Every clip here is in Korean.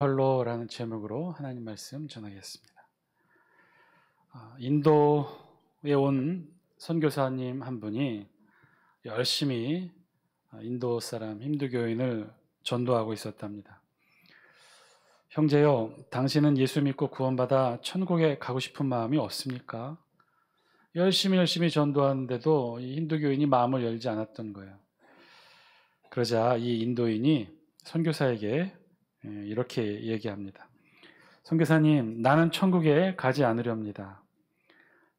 헬로라는 제목으로 하나님 말씀 전하겠습니다. 인도에 온 선교사님 한 분이 열심히 인도 사람 힌두교인을 전도하고 있었답니다. 형제요, 당신은 예수 믿고 구원받아 천국에 가고 싶은 마음이 없습니까? 열심히 전도하는데도 이 힌두교인이 마음을 열지 않았던 거예요. 그러자 이 인도인이 선교사에게 이렇게 얘기합니다. 선교사님, 나는 천국에 가지 않으렵니다.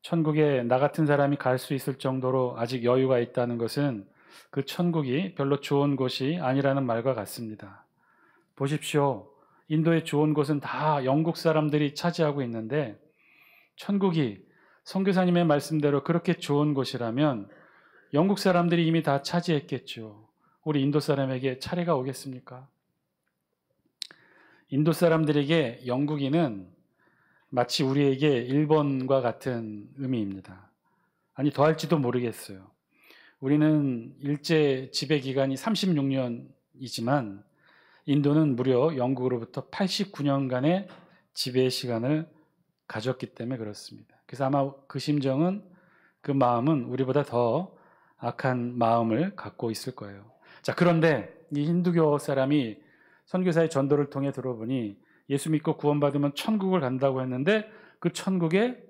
천국에 나 같은 사람이 갈 수 있을 정도로 아직 여유가 있다는 것은 그 천국이 별로 좋은 곳이 아니라는 말과 같습니다. 보십시오. 인도의 좋은 곳은 다 영국 사람들이 차지하고 있는데 천국이 선교사님의 말씀대로 그렇게 좋은 곳이라면 영국 사람들이 이미 다 차지했겠죠. 우리 인도 사람에게 차례가 오겠습니까? 인도 사람들에게 영국인은 마치 우리에게 일본과 같은 의미입니다. 아니, 더할지도 모르겠어요. 우리는 일제 지배 기간이 36년이지만 인도는 무려 영국으로부터 89년간의 지배 시간을 가졌기 때문에 그렇습니다. 그래서 아마 그 심정은, 그 마음은 우리보다 더 악한 마음을 갖고 있을 거예요. 자, 그런데 이 힌두교 사람이 선교사의 전도를 통해 들어보니 예수 믿고 구원받으면 천국을 간다고 했는데 그 천국에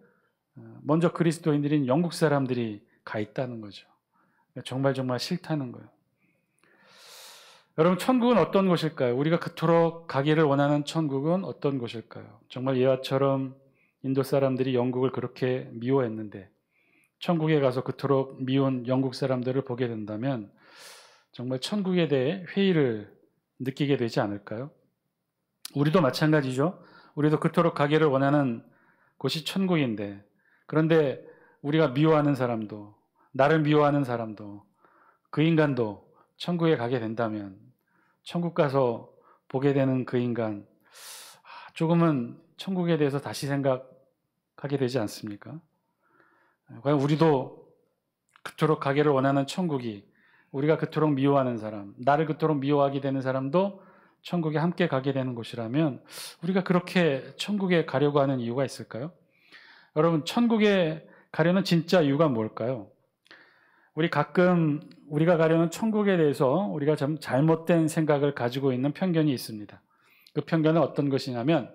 먼저 그리스도인들인 영국 사람들이 가 있다는 거죠. 정말 싫다는 거예요. 여러분, 천국은 어떤 곳일까요? 우리가 그토록 가기를 원하는 천국은 어떤 곳일까요? 정말 예화처럼 인도 사람들이 영국을 그렇게 미워했는데 천국에 가서 그토록 미운 영국 사람들을 보게 된다면 정말 천국에 대해 회의를 느끼게 되지 않을까요? 우리도 마찬가지죠. 우리도 그토록 가기를 원하는 곳이 천국인데, 그런데 우리가 미워하는 사람도, 나를 미워하는 사람도, 그 인간도 천국에 가게 된다면 천국 가서 보게 되는 그 인간, 조금은 천국에 대해서 다시 생각하게 되지 않습니까? 과연 우리도 그토록 가기를 원하는 천국이, 우리가 그토록 미워하는 사람, 나를 그토록 미워하게 되는 사람도 천국에 함께 가게 되는 곳이라면 우리가 그렇게 천국에 가려고 하는 이유가 있을까요? 여러분, 천국에 가려는 진짜 이유가 뭘까요? 우리 가끔 우리가 가려는 천국에 대해서 우리가 좀 잘못된 생각을 가지고 있는 편견이 있습니다. 그 편견은 어떤 것이냐면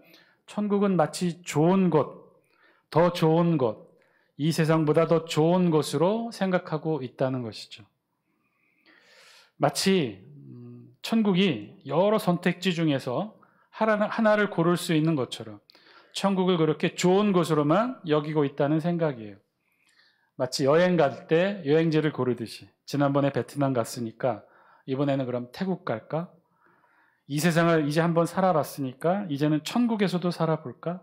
천국은 마치 좋은 곳, 더 좋은 곳, 이 세상보다 더 좋은 곳으로 생각하고 있다는 것이죠. 마치 천국이 여러 선택지 중에서 하나를 고를 수 있는 것처럼 천국을 그렇게 좋은 곳으로만 여기고 있다는 생각이에요. 마치 여행 갈 때 여행지를 고르듯이, 지난번에 베트남 갔으니까 이번에는 그럼 태국 갈까? 이 세상을 이제 한번 살아봤으니까 이제는 천국에서도 살아볼까?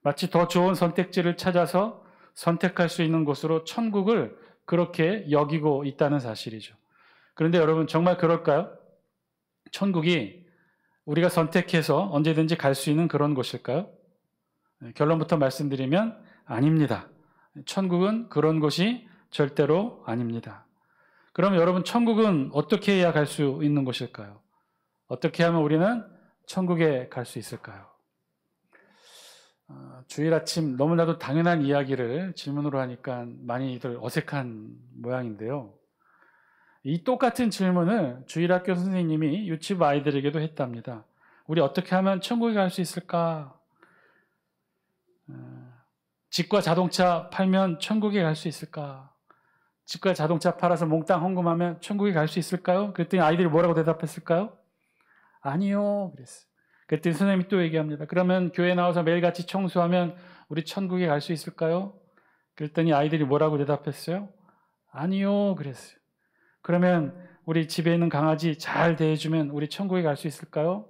마치 더 좋은 선택지를 찾아서 선택할 수 있는 곳으로 천국을 그렇게 여기고 있다는 사실이죠. 그런데 여러분, 정말 그럴까요? 천국이 우리가 선택해서 언제든지 갈 수 있는 그런 곳일까요? 결론부터 말씀드리면 아닙니다. 천국은 그런 곳이 절대로 아닙니다. 그럼 여러분, 천국은 어떻게 해야 갈 수 있는 곳일까요? 어떻게 하면 우리는 천국에 갈 수 있을까요? 주일 아침 너무나도 당연한 이야기를 질문으로 하니까 많이들 어색한 모양인데요. 이 똑같은 질문을 주일학교 선생님이 유치부 아이들에게도 했답니다. 우리 어떻게 하면 천국에 갈 수 있을까? 집과 자동차 팔면 천국에 갈 수 있을까? 집과 자동차 팔아서 몽땅 헌금하면 천국에 갈 수 있을까요? 그랬더니 아이들이 뭐라고 대답했을까요? 아니요, 그랬어요. 그랬더니 선생님이 또 얘기합니다. 그러면 교회 나와서 매일같이 청소하면 우리 천국에 갈 수 있을까요? 그랬더니 아이들이 뭐라고 대답했어요? 아니요, 그랬어요. 그러면 우리 집에 있는 강아지 잘 대해주면 우리 천국에 갈 수 있을까요?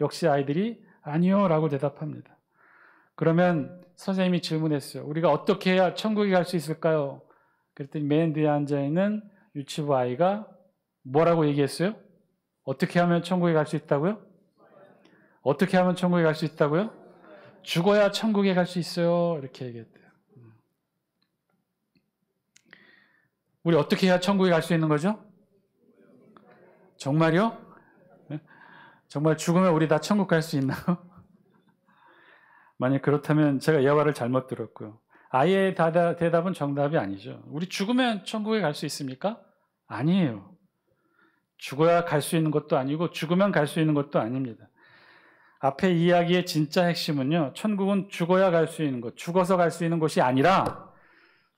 역시 아이들이 아니요 라고 대답합니다. 그러면 선생님이 질문했어요. 우리가 어떻게 해야 천국에 갈 수 있을까요? 그랬더니 맨 뒤에 앉아있는 유치부 아이가 뭐라고 얘기했어요? 어떻게 하면 천국에 갈 수 있다고요? 어떻게 하면 천국에 갈 수 있다고요? 죽어야 천국에 갈 수 있어요. 이렇게 얘기했대요. 우리 어떻게 해야 천국에 갈 수 있는 거죠? 정말요? 정말 죽으면 우리 다 천국 갈 수 있나요? 만약 그렇다면 제가 예화를 잘못 들었고요. 아예 대답은 정답이 아니죠. 우리 죽으면 천국에 갈 수 있습니까? 아니에요. 죽어야 갈 수 있는 것도 아니고 죽으면 갈 수 있는 것도 아닙니다. 앞에 이야기의 진짜 핵심은요, 천국은 죽어야 갈 수 있는 것, 죽어서 갈 수 있는 곳이 아니라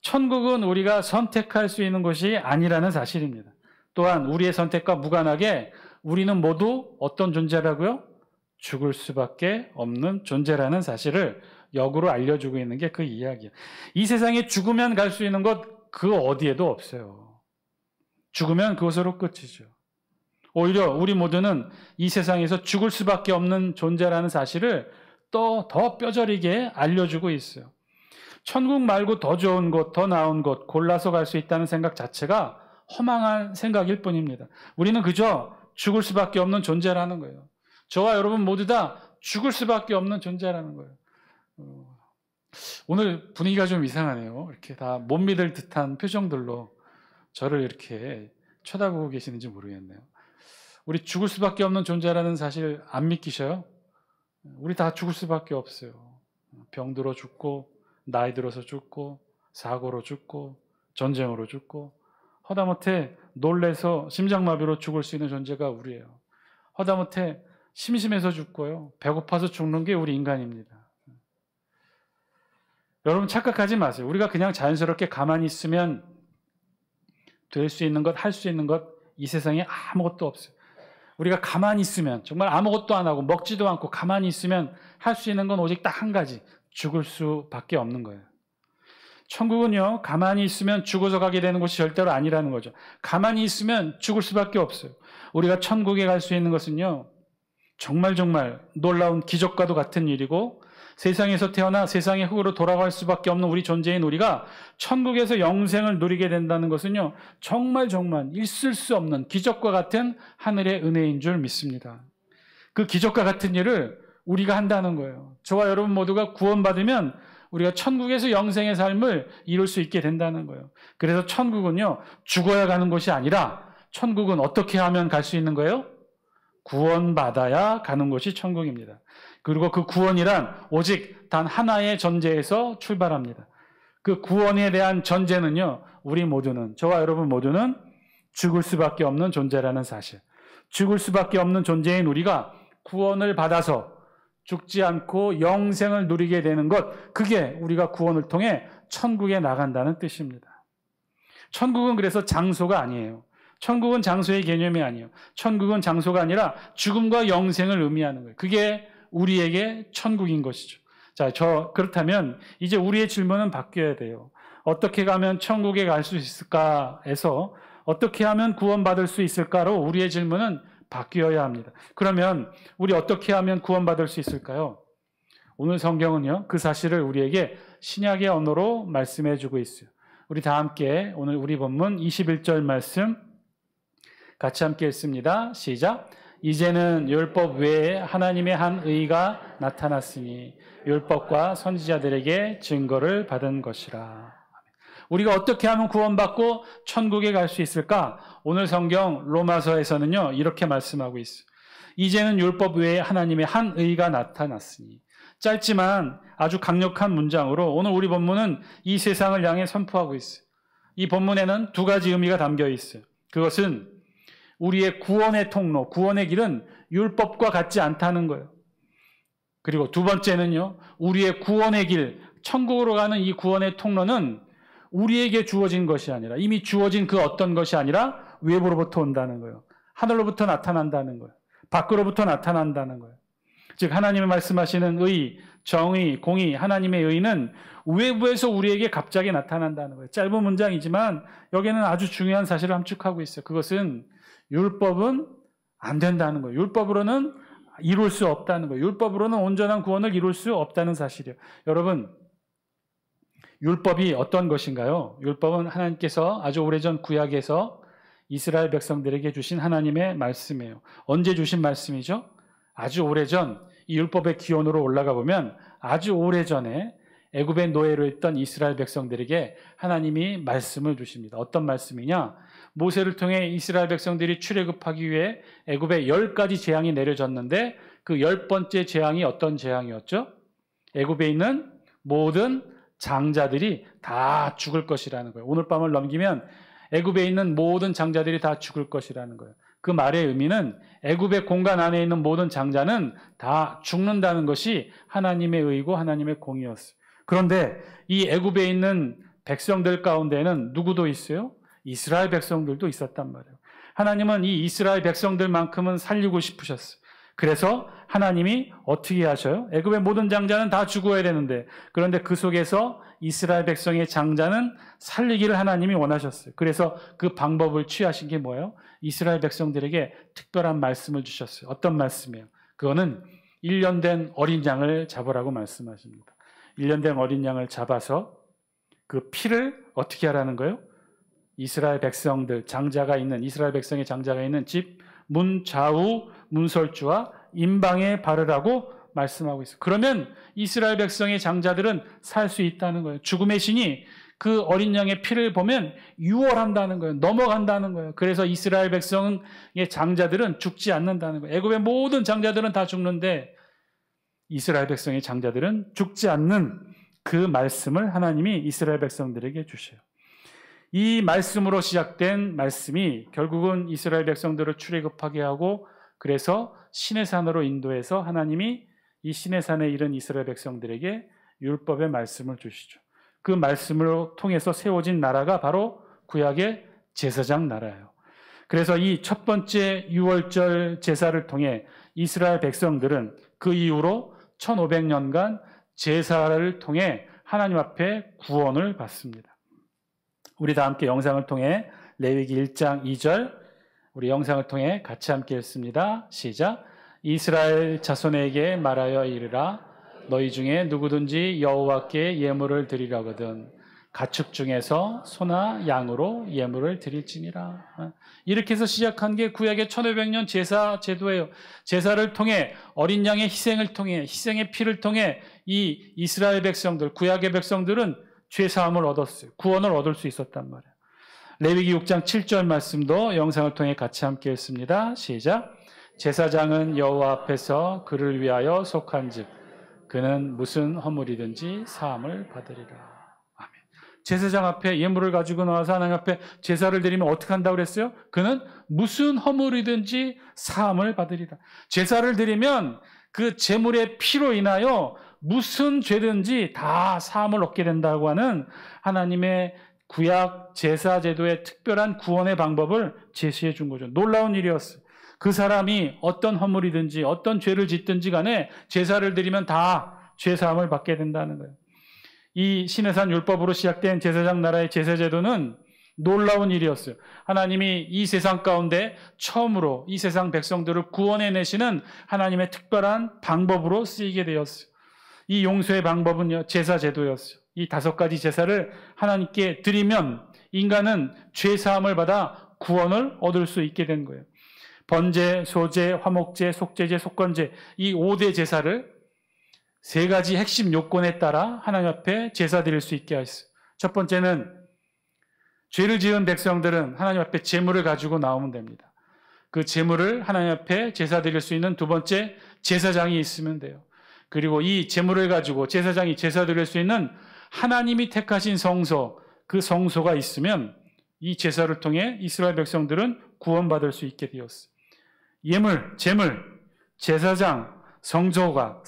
천국은 우리가 선택할 수 있는 곳이 아니라는 사실입니다. 또한 우리의 선택과 무관하게 우리는 모두 어떤 존재라고요? 죽을 수밖에 없는 존재라는 사실을 역으로 알려주고 있는 게 그 이야기예요. 이 세상에 죽으면 갈 수 있는 것 그 어디에도 없어요. 죽으면 그것으로 끝이죠. 오히려 우리 모두는 이 세상에서 죽을 수밖에 없는 존재라는 사실을 또 더 뼈저리게 알려주고 있어요. 천국 말고 더 좋은 곳, 더 나은 곳 골라서 갈 수 있다는 생각 자체가 허망한 생각일 뿐입니다. 우리는 그저 죽을 수밖에 없는 존재라는 거예요. 저와 여러분 모두 다 죽을 수밖에 없는 존재라는 거예요. 오늘 분위기가 좀 이상하네요. 이렇게 다 못 믿을 듯한 표정들로 저를 이렇게 쳐다보고 계시는지 모르겠네요. 우리 죽을 수밖에 없는 존재라는 사실 안 믿기셔요? 우리 다 죽을 수밖에 없어요. 병들어 죽고, 나이 들어서 죽고, 사고로 죽고, 전쟁으로 죽고, 허다못해 놀래서 심장마비로 죽을 수 있는 존재가 우리예요. 허다못해 심심해서 죽고요. 배고파서 죽는 게 우리 인간입니다. 여러분 착각하지 마세요. 우리가 그냥 자연스럽게 가만히 있으면 될 수 있는 것, 할 수 있는 것, 이 세상에 아무것도 없어요. 우리가 가만히 있으면, 정말 아무것도 안 하고 먹지도 않고 가만히 있으면 할 수 있는 건 오직 딱 한 가지, 죽을 수밖에 없는 거예요. 천국은요, 가만히 있으면 죽어서 가게 되는 곳이 절대로 아니라는 거죠. 가만히 있으면 죽을 수밖에 없어요. 우리가 천국에 갈 수 있는 것은요, 정말 놀라운 기적과도 같은 일이고, 세상에서 태어나 세상의 흙으로 돌아갈 수밖에 없는 우리 존재인 우리가 천국에서 영생을 누리게 된다는 것은요, 정말 있을 수 없는 기적과 같은 하늘의 은혜인 줄 믿습니다. 그 기적과 같은 일을 우리가 한다는 거예요. 저와 여러분 모두가 구원받으면 우리가 천국에서 영생의 삶을 이룰 수 있게 된다는 거예요. 그래서 천국은요, 죽어야 가는 곳이 아니라 천국은 어떻게 하면 갈 수 있는 거예요? 구원받아야 가는 곳이 천국입니다. 그리고 그 구원이란 오직 단 하나의 전제에서 출발합니다. 그 구원에 대한 전제는요, 우리 모두는, 저와 여러분 모두는 죽을 수밖에 없는 존재라는 사실. 죽을 수밖에 없는 존재인 우리가 구원을 받아서 죽지 않고 영생을 누리게 되는 것, 그게 우리가 구원을 통해 천국에 나간다는 뜻입니다. 천국은 그래서 장소가 아니에요. 천국은 장소의 개념이 아니에요. 천국은 장소가 아니라 죽음과 영생을 의미하는 거예요. 그게 우리에게 천국인 것이죠. 자, 그렇다면 이제 우리의 질문은 바뀌어야 돼요. 어떻게 가면 천국에 갈 수 있을까에서 어떻게 하면 구원받을 수 있을까로 우리의 질문은 바뀌어야 합니다. 그러면 우리 어떻게 하면 구원받을 수 있을까요? 오늘 성경은요, 그 사실을 우리에게 신약의 언어로 말씀해 주고 있어요. 우리 다 함께 오늘 우리 본문 21절 말씀 같이 함께 읽습니다. 시작. 이제는 율법 외에 하나님의 한 의가 나타났으니 율법과 선지자들에게 증거를 받은 것이라. 우리가 어떻게 하면 구원받고 천국에 갈 수 있을까? 오늘 성경 로마서에서는요, 이렇게 말씀하고 있어요. 이제는 율법 외에 하나님의 한 의가 나타났으니. 짧지만 아주 강력한 문장으로 오늘 우리 본문은 이 세상을 향해 선포하고 있어요. 이 본문에는 두 가지 의미가 담겨 있어요. 그것은 우리의 구원의 통로, 구원의 길은 율법과 같지 않다는 거예요. 그리고 두 번째는요, 우리의 구원의 길, 천국으로 가는 이 구원의 통로는 우리에게 주어진 것이 아니라, 이미 주어진 그 어떤 것이 아니라 외부로부터 온다는 거예요. 하늘로부터 나타난다는 거예요. 밖으로부터 나타난다는 거예요. 즉 하나님이 말씀하시는 의, 정의, 공의, 하나님의 의는 외부에서 우리에게 갑자기 나타난다는 거예요. 짧은 문장이지만 여기는 아주 중요한 사실을 함축하고 있어요. 그것은 율법은 안 된다는 거예요. 율법으로는 이룰 수 없다는 거예요. 율법으로는 온전한 구원을 이룰 수 없다는 사실이에요. 여러분, 율법이 어떤 것인가요? 율법은 하나님께서 아주 오래전 구약에서 이스라엘 백성들에게 주신 하나님의 말씀이에요. 언제 주신 말씀이죠? 아주 오래전 이 율법의 기원으로 올라가 보면 아주 오래전에 애굽의 노예로 있던 이스라엘 백성들에게 하나님이 말씀을 주십니다. 어떤 말씀이냐? 모세를 통해 이스라엘 백성들이 출애굽하기 위해 애굽에 10가지 재앙이 내려졌는데 그 10번째 재앙이 어떤 재앙이었죠? 애굽에 있는 모든 장자들이 다 죽을 것이라는 거예요. 오늘 밤을 넘기면 애굽에 있는 모든 장자들이 다 죽을 것이라는 거예요. 그 말의 의미는 애굽의 공간 안에 있는 모든 장자는 다 죽는다는 것이 하나님의 의고 하나님의 공의였어요. 그런데 이 애굽에 있는 백성들 가운데는 누구도 있어요? 이스라엘 백성들도 있었단 말이에요. 하나님은 이 이스라엘 백성들만큼은 살리고 싶으셨어요. 그래서 하나님이 어떻게 하셔요? 애굽의 모든 장자는 다 죽어야 되는데, 그런데 그 속에서 이스라엘 백성의 장자는 살리기를 하나님이 원하셨어요. 그래서 그 방법을 취하신 게 뭐예요? 이스라엘 백성들에게 특별한 말씀을 주셨어요. 어떤 말씀이에요? 그거는 1년 된 어린 양을 잡으라고 말씀하십니다. 1년 된 어린 양을 잡아서 그 피를 어떻게 하라는 거예요? 이스라엘 백성들, 장자가 있는, 이스라엘 백성의 장자가 있는 집 문 좌우 문설주와 임방에 바르라고 말씀하고 있어요. 그러면 이스라엘 백성의 장자들은 살 수 있다는 거예요. 죽음의 신이 그 어린 양의 피를 보면 유월한다는 거예요. 넘어간다는 거예요. 그래서 이스라엘 백성의 장자들은 죽지 않는다는 거예요. 애굽의 모든 장자들은 다 죽는데 이스라엘 백성의 장자들은 죽지 않는 그 말씀을 하나님이 이스라엘 백성들에게 주셔요. 이 말씀으로 시작된 말씀이 결국은 이스라엘 백성들을 출애굽하게 하고 그래서 시내산으로 인도해서 하나님이 이 시내산에 이른 이스라엘 백성들에게 율법의 말씀을 주시죠. 그 말씀으로 통해서 세워진 나라가 바로 구약의 제사장 나라예요. 그래서 이 첫 번째 유월절 제사를 통해 이스라엘 백성들은 그 이후로 1500년간 제사를 통해 하나님 앞에 구원을 받습니다. 우리 다 함께 영상을 통해 레위기 1장 2절 우리 영상을 통해 같이 함께 읽습니다. 시작. 이스라엘 자손에게 말하여 이르라. 너희 중에 누구든지 여호와께 예물을 드리려거든 가축 중에서 소나 양으로 예물을 드릴지니라. 이렇게 해서 시작한 게 구약의 1500년 제사 제도예요. 제사를 통해 어린 양의 희생을 통해 희생의 피를 통해 이 이스라엘 백성들, 구약의 백성들은 죄사함을 얻었어요. 구원을 얻을 수 있었단 말이에요. 레위기 6장 7절 말씀도 영상을 통해 같이 함께 읽습니다. 시작. 제사장은 여호와 앞에서 그를 위하여 속한즉 그는 무슨 허물이든지 사함을 받으리라. 아멘. 제사장 앞에 예물을 가지고 나와서 하나님 앞에 제사를 드리면 어떻게 한다고 그랬어요? 그는 무슨 허물이든지 사함을 받으리라. 제사를 드리면 그 제물의 피로 인하여 무슨 죄든지 다 사함을 얻게 된다고 하는 하나님의 구약 제사 제도의 특별한 구원의 방법을 제시해 준 거죠. 놀라운 일이었어요. 그 사람이 어떤 허물이든지 어떤 죄를 짓든지 간에 제사를 드리면 다 죄사함을 받게 된다는 거예요. 이 시내산 율법으로 시작된 제사장 나라의 제사 제도는 놀라운 일이었어요. 하나님이 이 세상 가운데 처음으로 이 세상 백성들을 구원해내시는 하나님의 특별한 방법으로 쓰이게 되었어요. 이 용서의 방법은요, 제사 제도였어요. 이 5가지 제사를 하나님께 드리면 인간은 죄사함을 받아 구원을 얻을 수 있게 된 거예요. 번제, 소제, 화목제, 속죄제, 속건제 이 5대 제사를 3가지 핵심 요건에 따라 하나님 앞에 제사 드릴 수 있게 하셨어요. 첫 번째는 죄를 지은 백성들은 하나님 앞에 제물을 가지고 나오면 됩니다. 그 제물을 하나님 앞에 제사 드릴 수 있는 두 번째 제사장이 있으면 돼요. 그리고 이 제물을 가지고 제사장이 제사 드릴 수 있는 하나님이 택하신 성소, 그 성소가 있으면 이 제사를 통해 이스라엘 백성들은 구원받을 수 있게 되었어요. 예물, 제물, 제사장, 성소가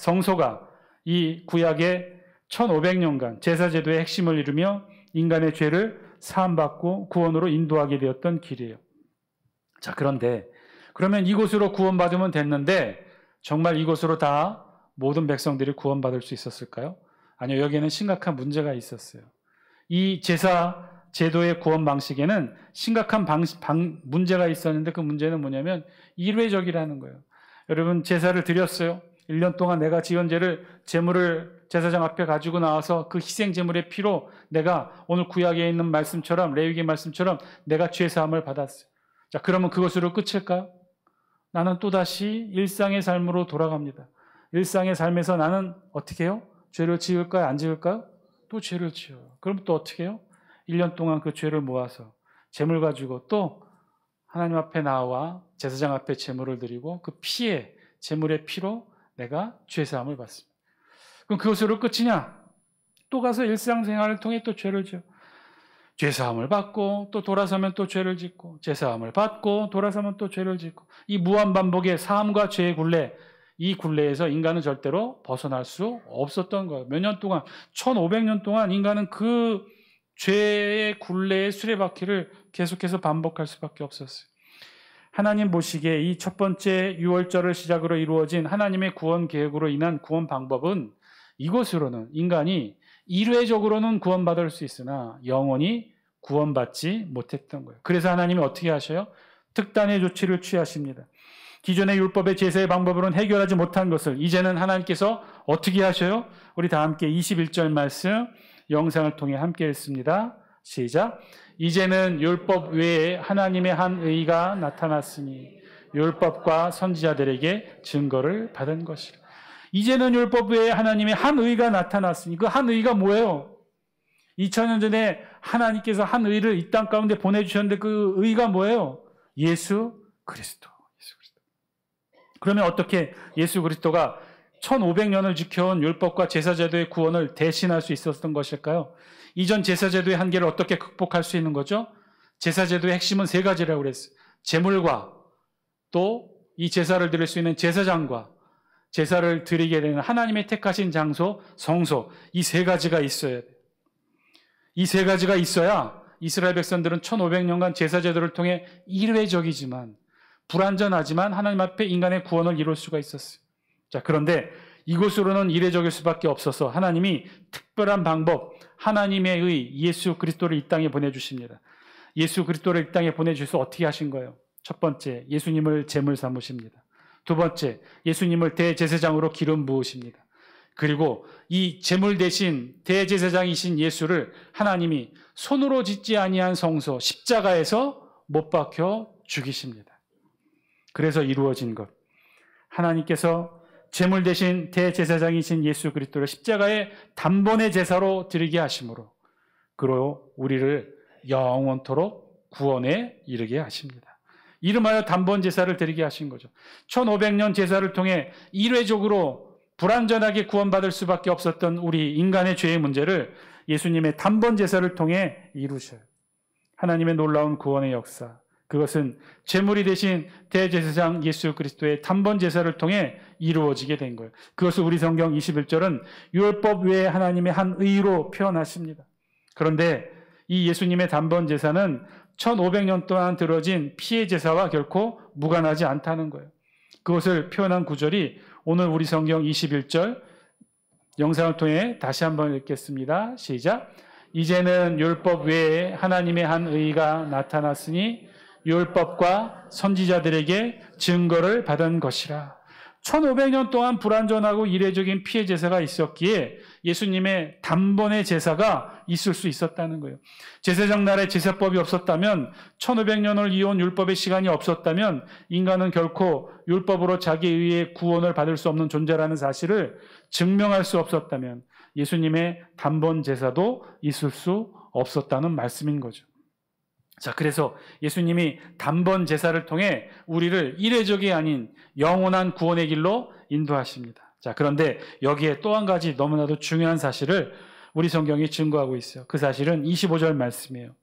이 구약의 1500년간 제사제도의 핵심을 이루며 인간의 죄를 사함받고 구원으로 인도하게 되었던 길이에요. 자, 그런데 그러면 이곳으로 구원받으면 됐는데 정말 이곳으로 다 모든 백성들이 구원받을 수 있었을까요? 아니요, 여기에는 심각한 문제가 있었어요. 이 제사 제도의 구원 방식에는 심각한 문제가 있었는데 그 문제는 뭐냐면 일회적이라는 거예요. 여러분 제사를 드렸어요. 1년 동안 내가 지은 죄를 제물을 제사장 앞에 가지고 나와서 그 희생 제물의 피로 내가 오늘 구약에 있는 말씀처럼 레위기 말씀처럼 내가 죄 사함을 받았어요. 자, 그러면 그것으로 끝일까요? 나는 또다시 일상의 삶으로 돌아갑니다. 일상의 삶에서 나는 어떻게 해요? 죄를 지을까요? 안 지을까요? 또 죄를 지어요. 그럼 또 어떻게 해요? 1년 동안 그 죄를 모아서 제물 가지고 또 하나님 앞에 나와 제사장 앞에 제물을 드리고 그 피에, 제물의 피로 내가 죄사함을 받습니다. 그럼 그것으로 끝이냐? 또 가서 일상생활을 통해 또 죄를 지어. 죄사함을 받고 또 돌아서면 또 죄를 짓고, 죄사함을 받고 돌아서면 또 죄를 짓고, 이 무한반복의 사함과 죄의 굴레, 이 굴레에서 인간은 절대로 벗어날 수 없었던 거예요. 몇 년 동안, 1500년 동안 인간은 그 죄의 굴레의 수레바퀴를 계속해서 반복할 수밖에 없었어요. 하나님 보시기에 이 첫 번째 유월절을 시작으로 이루어진 하나님의 구원 계획으로 인한 구원 방법은 이것으로는 인간이 일회적으로는 구원받을 수 있으나 영원히 구원받지 못했던 거예요. 그래서 하나님이 어떻게 하셔요? 특단의 조치를 취하십니다. 기존의 율법의 제사의 방법으로는 해결하지 못한 것을 이제는 하나님께서 어떻게 하셔요? 우리 다 함께 21절 말씀 영상을 통해 함께 읽습니다. 시작. 이제는 율법 외에 하나님의 한 의가 나타났으니 율법과 선지자들에게 증거를 받은 것이라. 이제는 율법 외에 하나님의 한 의가 나타났으니 그 한 의가 뭐예요? 2000년 전에 하나님께서 한 의를 이 땅 가운데 보내주셨는데 그 의가 뭐예요? 예수 그리스도. 그러면 어떻게 예수 그리스도가 1500년을 지켜온 율법과 제사제도의 구원을 대신할 수 있었던 것일까요? 이전 제사제도의 한계를 어떻게 극복할 수 있는 거죠? 제사제도의 핵심은 세 가지라고 그랬어요. 제물과 또 이 제사를 드릴 수 있는 제사장과 제사를 드리게 되는 하나님의 택하신 장소, 성소, 이 세 가지가 있어야 돼요. 이 세 가지가 있어야 이스라엘 백성들은 1500년간 제사제도를 통해 일회적이지만 불완전하지만 하나님 앞에 인간의 구원을 이룰 수가 있었어요. 자, 그런데 이것으로는 이례적일 수밖에 없어서 하나님이 특별한 방법, 하나님의 의 예수 그리스도를 이 땅에 보내주십니다. 예수 그리스도를 이 땅에 보내주셔서 어떻게 하신 거예요? 첫 번째, 예수님을 제물 삼으십니다. 두 번째, 예수님을 대제사장으로 기름 부으십니다. 그리고 이 제물 대신 대제사장이신 예수를 하나님이 손으로 짓지 아니한 성소 십자가에서 못 박혀 죽이십니다. 그래서 이루어진 것, 하나님께서 제물 대신 대제사장이신 예수 그리스도를 십자가의 단번의 제사로 드리게 하심으로 그로 우리를 영원토록 구원에 이르게 하십니다. 이름하여 단번 제사를 드리게 하신 거죠. 1500년 제사를 통해 일회적으로 불완전하게 구원받을 수밖에 없었던 우리 인간의 죄의 문제를 예수님의 단번 제사를 통해 이루셔요. 하나님의 놀라운 구원의 역사, 그것은 제물이 되신 대제사장 예수 그리스도의 단번 제사를 통해 이루어지게 된 거예요. 그것을 우리 성경 21절은 율법 외에 하나님의 한 의로 표현하십니다. 그런데 이 예수님의 단번 제사는 1500년 동안 들어진 피의 제사와 결코 무관하지 않다는 거예요. 그것을 표현한 구절이 오늘 우리 성경 21절 영상을 통해 다시 한번 읽겠습니다. 시작. 이제는 율법 외에 하나님의 한 의가 나타났으니 율법과 선지자들에게 증거를 받은 것이라. 1500년 동안 불완전하고 이례적인 피의 제사가 있었기에 예수님의 단번의 제사가 있을 수 있었다는 거예요. 제사장 날에 제사법이 없었다면, 1500년을 이어온 율법의 시간이 없었다면 인간은 결코 율법으로 자기 의의 구원을 받을 수 없는 존재라는 사실을 증명할 수 없었다면 예수님의 단번 제사도 있을 수 없었다는 말씀인 거죠. 자, 그래서 예수님이 단번 제사를 통해 우리를 이례적이 아닌 영원한 구원의 길로 인도하십니다. 자, 그런데 여기에 또 한 가지 너무나도 중요한 사실을 우리 성경이 증거하고 있어요. 그 사실은 25절 말씀이에요.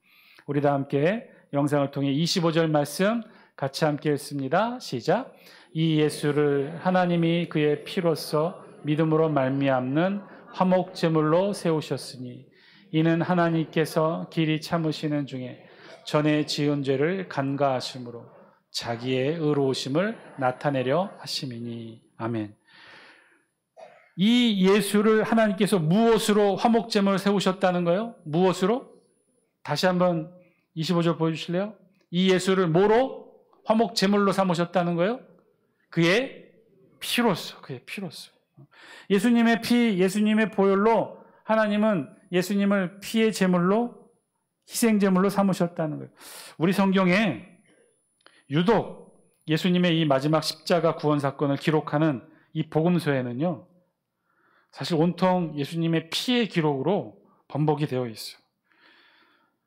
우리 다 함께 영상을 통해 25절 말씀 같이 함께 읽습니다. 시작. 이 예수를 하나님이 그의 피로써 믿음으로 말미암는 화목 제물로 세우셨으니 이는 하나님께서 길이 참으시는 중에 전에 지은 죄를 간과하심으로 자기의 의로우심을 나타내려 하심이니. 아멘. 이 예수를 하나님께서 무엇으로 화목제물을 세우셨다는 거예요? 무엇으로? 다시 한번 25절 보여주실래요? 이 예수를 뭐로? 화목제물로 삼으셨다는 거예요? 그의 피로써, 그의 피로써. 예수님의 피, 예수님의 보혈로 하나님은 예수님을 피의 제물로, 희생제물로 삼으셨다는 거예요. 우리 성경에 유독 예수님의 이 마지막 십자가 구원 사건을 기록하는 이 복음서에는요, 사실 온통 예수님의 피의 기록으로 번복이 되어 있어요.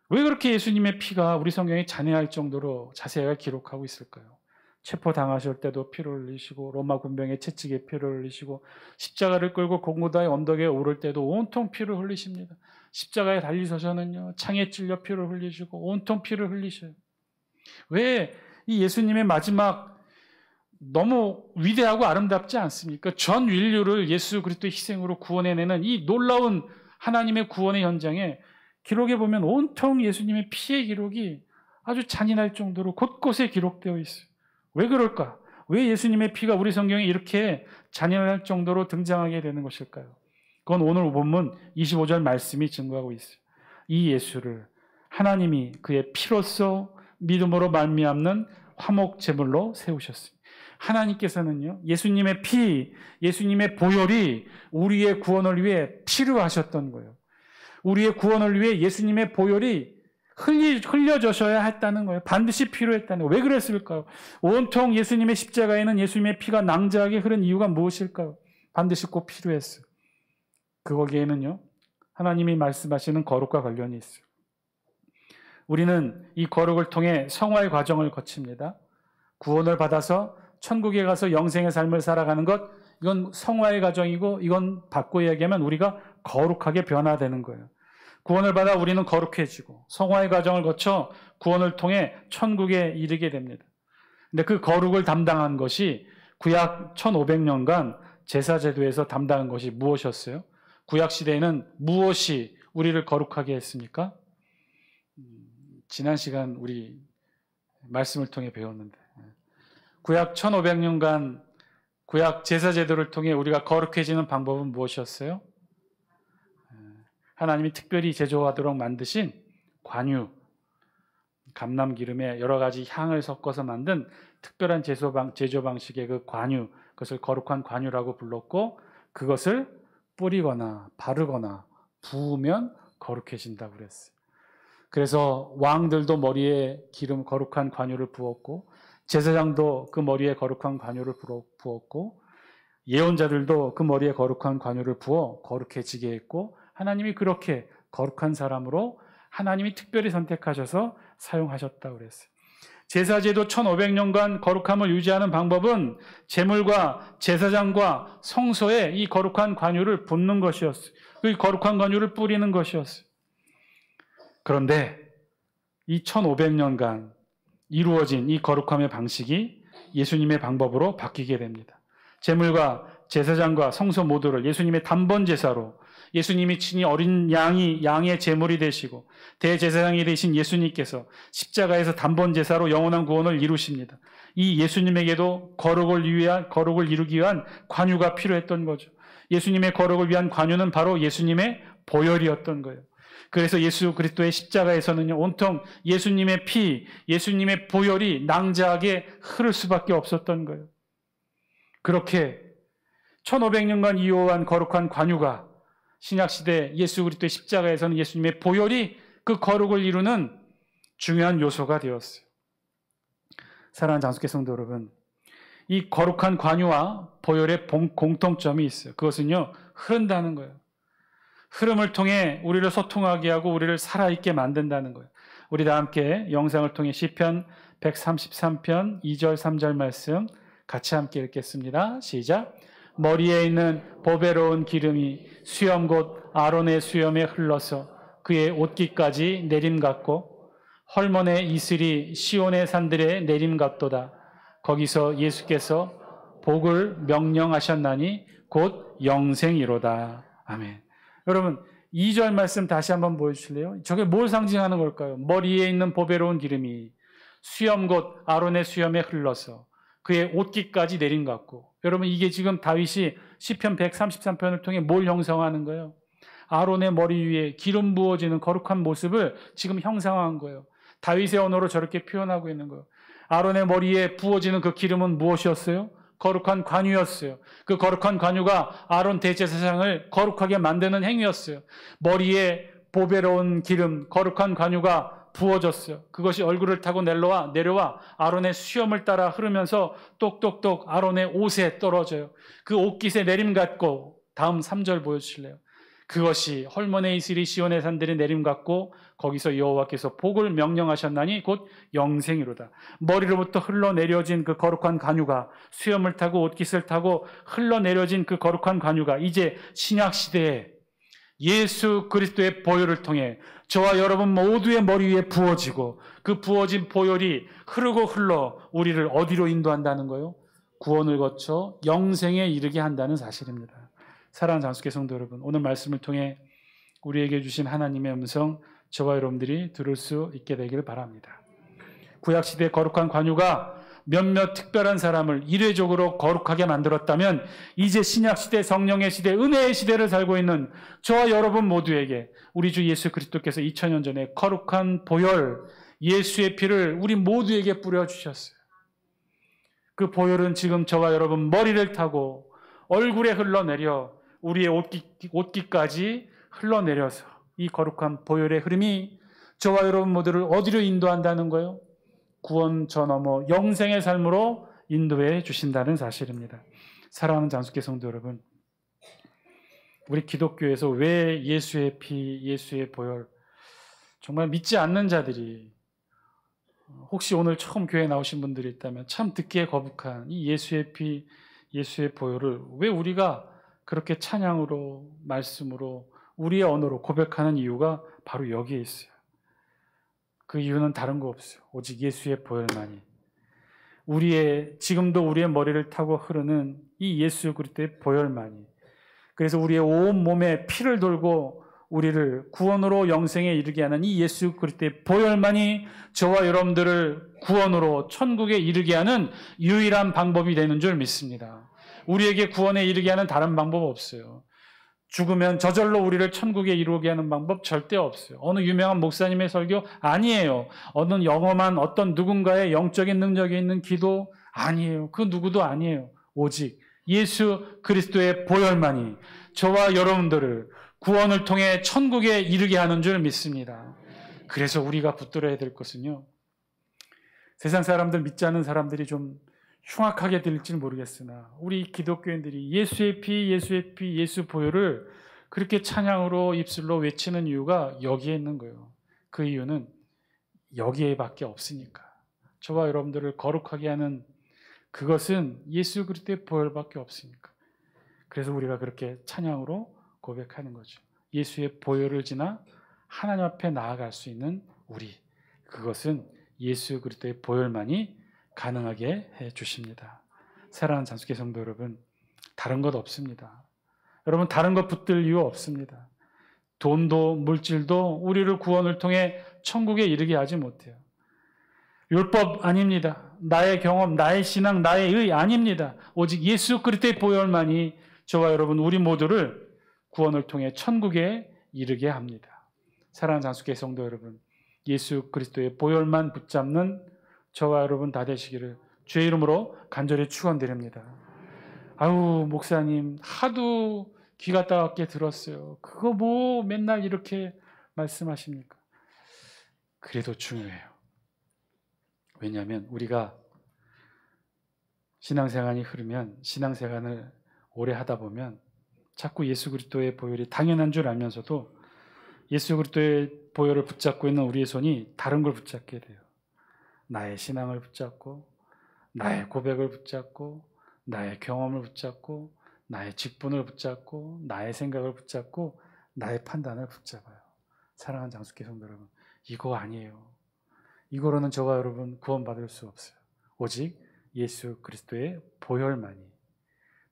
왜 그렇게 예수님의 피가 우리 성경에 잔해할 정도로 자세하게 기록하고 있을까요? 체포당하실 때도 피를 흘리시고 로마 군병의 채찍에 피를 흘리시고 십자가를 끌고 골고다의 언덕에 오를 때도 온통 피를 흘리십니다. 십자가에 달리셔서는요 창에 찔려 피를 흘리시고 온통 피를 흘리셔요. 왜 이 예수님의 마지막 너무 위대하고 아름답지 않습니까? 전 인류를 예수 그리스도의 희생으로 구원해내는 이 놀라운 하나님의 구원의 현장에 기록해 보면 온통 예수님의 피의 기록이 아주 잔인할 정도로 곳곳에 기록되어 있어요. 왜 그럴까? 왜 예수님의 피가 우리 성경에 이렇게 잔인할 정도로 등장하게 되는 것일까요? 그건 오늘 본문 25절 말씀이 증거하고 있어요. 이 예수를 하나님이 그의 피로써 믿음으로 말미암는 화목 제물로 세우셨습니다. 하나님께서는요, 예수님의 피, 예수님의 보혈이 우리의 구원을 위해 필요하셨던 거예요. 우리의 구원을 위해 예수님의 보혈이 흘려져셔야 했다는 거예요. 반드시 필요했다는 거예요. 왜 그랬을까요? 온통 예수님의 십자가에는 예수님의 피가 낭자하게 흐른 이유가 무엇일까요? 반드시 꼭 필요했어요. 거기에는요, 하나님이 말씀하시는 거룩과 관련이 있어요. 우리는 이 거룩을 통해 성화의 과정을 거칩니다. 구원을 받아서 천국에 가서 영생의 삶을 살아가는 것, 이건 성화의 과정이고 이건 바꿔 이야기하면 우리가 거룩하게 변화되는 거예요. 구원을 받아 우리는 거룩해지고 성화의 과정을 거쳐 구원을 통해 천국에 이르게 됩니다. 근데 그 거룩을 담당한 것이 구약 1500년간 제사제도에서 담당한 것이 무엇이었어요? 구약 시대에는 무엇이 우리를 거룩하게 했습니까? 지난 시간 우리 말씀을 통해 배웠는데 구약 1500년간 구약 제사제도를 통해 우리가 거룩해지는 방법은 무엇이었어요? 하나님이 특별히 제조하도록 만드신 관유, 감람기름에 여러 가지 향을 섞어서 만든 특별한 제조 방식의 그 관유, 그것을 거룩한 관유라고 불렀고 그것을 뿌리거나 바르거나 부으면 거룩해진다고 그랬어요. 그래서 왕들도 머리에 기름 거룩한 관유를 부었고 제사장도 그 머리에 거룩한 관유를 부었고 예언자들도 그 머리에 거룩한 관유를 부어 거룩해지게 했고 하나님이 그렇게 거룩한 사람으로 하나님이 특별히 선택하셔서 사용하셨다고 그랬어요. 제사제도 1500년간 거룩함을 유지하는 방법은 제물과 제사장과 성소에 이 거룩한 관유를 붓는 것이었어요. 그 거룩한 관유를 뿌리는 것이었어요. 그런데 이 1500년간 이루어진 이 거룩함의 방식이 예수님의 방법으로 바뀌게 됩니다. 제물과 제사장과 성소 모두를 예수님의 단번 제사로 예수님이 친히 어린 양의 제물이 되시고 대제사장이 되신 예수님께서 십자가에서 단번 제사로 영원한 구원을 이루십니다. 이 예수님에게도 거룩을 이루기 위한 관유가 필요했던 거죠. 예수님의 거룩을 위한 관유는 바로 예수님의 보혈이었던 거예요. 그래서 예수 그리스도의 십자가에서는요, 온통 예수님의 피, 예수님의 보혈이 낭자하게 흐를 수밖에 없었던 거예요. 그렇게 1500년간 이어온 거룩한 관유가 신약시대 예수 그리스도의 십자가에서는 예수님의 보혈이 그 거룩을 이루는 중요한 요소가 되었어요. 사랑하는 장수교 성도 여러분, 이 거룩한 관유와 보혈의 공통점이 있어요. 그것은요, 흐른다는 거예요. 흐름을 통해 우리를 소통하게 하고 우리를 살아있게 만든다는 거예요. 우리 다 함께 영상을 통해 시편 133편 2절 3절 말씀 같이 함께 읽겠습니다. 시작. 머리에 있는 보배로운 기름이 수염 곧 아론의 수염에 흘러서 그의 옷깃까지 내림 같고 헐몬의 이슬이 시온의 산들에 내림 같도다. 거기서 예수께서 복을 명령하셨나니 곧 영생이로다. 아멘. 여러분 2절 말씀 다시 한번 보여주실래요? 저게 뭘 상징하는 걸까요? 머리에 있는 보배로운 기름이 수염 곧 아론의 수염에 흘러서 그의 옷깃까지 내린 것 같고, 여러분 이게 지금 다윗이 시편 133편을 통해 뭘 형성하는 거예요? 아론의 머리 위에 기름 부어지는 거룩한 모습을 지금 형상화한 거예요. 다윗의 언어로 저렇게 표현하고 있는 거예요. 아론의 머리에 부어지는 그 기름은 무엇이었어요? 거룩한 관유였어요. 그 거룩한 관유가 아론 대제사장을 거룩하게 만드는 행위였어요. 머리에 보배로운 기름, 거룩한 관유가 부어졌어요. 그것이 얼굴을 타고 내려와 아론의 수염을 따라 흐르면서 똑똑똑 아론의 옷에 떨어져요. 그 옷깃에 내림 같고, 다음 3절 보여주실래요? 그것이 헐몬의 이슬이 시온의 산들에 내림 같고 거기서 여호와께서 복을 명령하셨나니 곧 영생이로다. 머리로부터 흘러내려진 그 거룩한 관유가, 수염을 타고 옷깃을 타고 흘러내려진 그 거룩한 관유가 이제 신약 시대에 예수 그리스도의 보혈을 통해 저와 여러분 모두의 머리 위에 부어지고, 그 부어진 보혈이 흐르고 흘러 우리를 어디로 인도한다는 거요? 구원을 거쳐 영생에 이르게 한다는 사실입니다. 사랑하는 장수교 성도 여러분, 오늘 말씀을 통해 우리에게 주신 하나님의 음성, 저와 여러분들이 들을 수 있게 되기를 바랍니다. 구약시대 거룩한 관유가 몇몇 특별한 사람을 이례적으로 거룩하게 만들었다면, 이제 신약시대, 성령의 시대, 은혜의 시대를 살고 있는 저와 여러분 모두에게 우리 주 예수 그리스도께서 2000년 전에 거룩한 보혈, 예수의 피를 우리 모두에게 뿌려주셨어요. 그 보혈은 지금 저와 여러분 머리를 타고 얼굴에 흘러내려 우리의 옷깃까지 흘러내려서 이 거룩한 보혈의 흐름이 저와 여러분 모두를 어디로 인도한다는 거예요? 구원 저 넘어 영생의 삶으로 인도해 주신다는 사실입니다. 사랑하는 장수교 성도 여러분, 우리 기독교에서 왜 예수의 피, 예수의 보혈, 정말 믿지 않는 자들이, 혹시 오늘 처음 교회에 나오신 분들이 있다면 참 듣기에 거북한 이 예수의 피, 예수의 보혈을 왜 우리가 그렇게 찬양으로, 말씀으로, 우리의 언어로 고백하는 이유가 바로 여기에 있어요. 그 이유는 다른 거 없어요. 오직 예수의 보혈만이. 지금도 우리의 머리를 타고 흐르는 이 예수 그리스도의 보혈만이. 그래서 우리의 온 몸에 피를 돌고 우리를 구원으로 영생에 이르게 하는 이 예수 그리스도의 보혈만이 저와 여러분들을 구원으로 천국에 이르게 하는 유일한 방법이 되는 줄 믿습니다. 우리에게 구원에 이르게 하는 다른 방법 없어요. 죽으면 저절로 우리를 천국에 이루게 하는 방법 절대 없어요. 어느 유명한 목사님의 설교 아니에요. 어느 영험한 어떤 누군가의 영적인 능력이 있는 기도 아니에요. 그 누구도 아니에요. 오직 예수 그리스도의 보혈만이 저와 여러분들을 구원을 통해 천국에 이르게 하는 줄 믿습니다. 그래서 우리가 붙들어야 될 것은요, 세상 사람들, 믿지 않는 사람들이 좀 흉악하게 들릴지는 모르겠으나 우리 기독교인들이 예수의 피, 예수의 피, 예수 보혈을 그렇게 찬양으로 입술로 외치는 이유가 여기에 있는 거예요. 그 이유는 여기에밖에 없으니까. 저와 여러분들을 거룩하게 하는 그것은 예수 그리스도의 보혈밖에 없으니까. 그래서 우리가 그렇게 찬양으로 고백하는 거죠. 예수의 보혈을 지나 하나님 앞에 나아갈 수 있는 우리, 그것은 예수 그리스도의 보혈만이 가능하게 해 주십니다. 사랑하는 장수교 성도 여러분, 다른 것 없습니다. 여러분, 다른 것 붙들 이유 없습니다. 돈도 물질도 우리를 구원을 통해 천국에 이르게 하지 못해요. 율법 아닙니다. 나의 경험, 나의 신앙, 나의 의 아닙니다. 오직 예수 그리스도의 보혈만이 저와 여러분 우리 모두를 구원을 통해 천국에 이르게 합니다. 사랑하는 장수교 성도 여러분, 예수 그리스도의 보혈만 붙잡는 저와 여러분 다 되시기를 주의 이름으로 간절히 축원드립니다. 아유, 목사님 하도 귀가 따갑게 들었어요. 그거 뭐 맨날 이렇게 말씀하십니까? 그래도 중요해요. 왜냐하면 우리가 신앙생활이 흐르면, 신앙생활을 오래 하다 보면 자꾸 예수 그리스도의 보혈이 당연한 줄 알면서도 예수 그리스도의 보혈을 붙잡고 있는 우리의 손이 다른 걸 붙잡게 돼요. 나의 신앙을 붙잡고, 나의 고백을 붙잡고, 나의 경험을 붙잡고, 나의 직분을 붙잡고, 나의 생각을 붙잡고, 나의 판단을 붙잡아요. 사랑하는 장수교 성도 여러분, 이거 아니에요. 이거로는 저와 여러분 구원받을 수 없어요. 오직 예수 그리스도의 보혈만이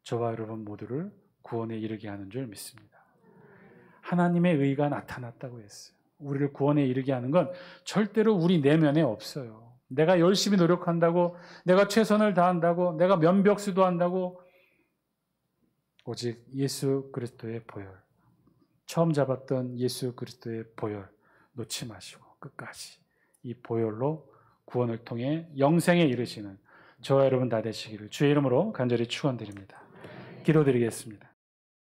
저와 여러분 모두를 구원에 이르게 하는 줄 믿습니다. 하나님의 의가 나타났다고 했어요. 우리를 구원에 이르게 하는 건 절대로 우리 내면에 없어요. 내가 열심히 노력한다고, 내가 최선을 다한다고, 내가 면벽수도 한다고, 오직 예수 그리스도의 보혈, 처음 잡았던 예수 그리스도의 보혈 놓지 마시고 끝까지 이 보혈로 구원을 통해 영생에 이르시는 저와 여러분 다 되시기를 주의 이름으로 간절히 축원드립니다. 기도드리겠습니다.